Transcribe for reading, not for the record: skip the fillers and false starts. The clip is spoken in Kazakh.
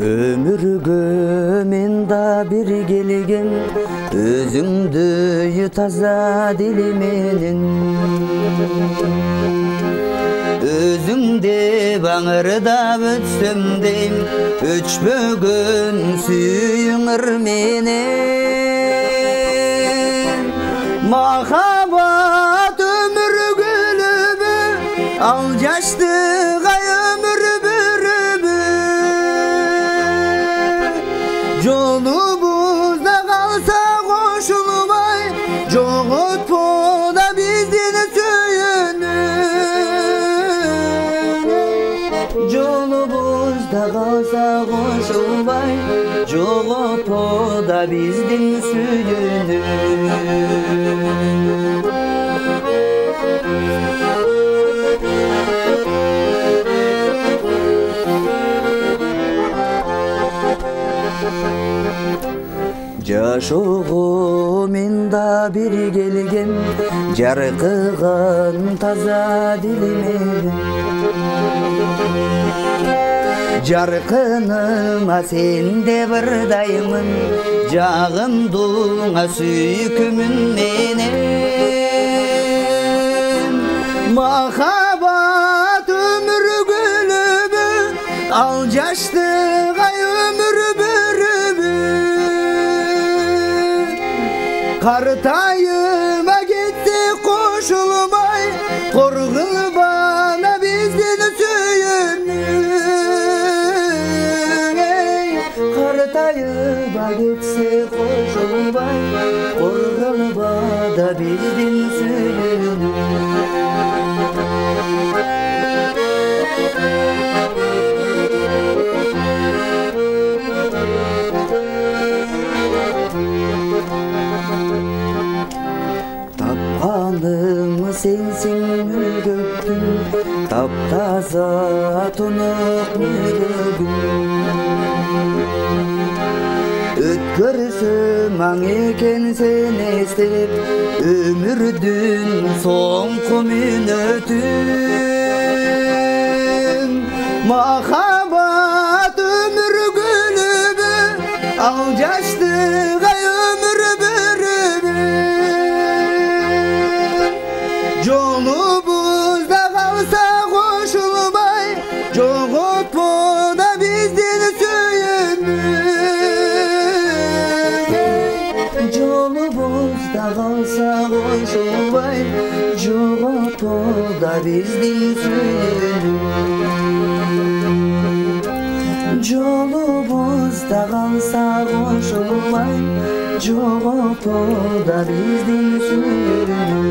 Ömürgө men da bir gelgen, özüңdü taza dili menen. Özüңde bağırda ötsöm deyim, öçmөгөн sүйüңür menen. Mahabat ömür gülübü, al yaştığa ömür bürübü. Jolubuzda kalsa koşulmay, joğutpo da bizdin söyünü. Jolubuzda kalsa koşulmay, joğutpo da bizdin söyünü. Жашоого мен да bir келгем, жаркыган таза дили менен. Жаркыныма сенде bir дайымын, жагымдуңа сүйкүмүн менен. Махабат өмүр гүлүбү, ал жаштыга өмүр бүрүбү. Kartayıma gitti koşulmay, korkul bana bizden söyünü. Kartayıma gitti koşulmay, korkul bana bizden söyünü. Tapqaным sensin ürgöktün, taptaza tunuq müdөгүн. Ötkөрсөм аң экен сен эстеп, өмүрдүн соңку мүнөтүн. Махабат өмүр гүлүбү, ал жаштыга өмүр бүрүбү. Жолубузда қалса қошылмай, жоғытпо да бізден сүйінді. Жолубузда қалса қошылмай, жоғытпо да бізден сүйінді. Жолубузда қалса қошылмай, жоғытпо да бізден сүйінді.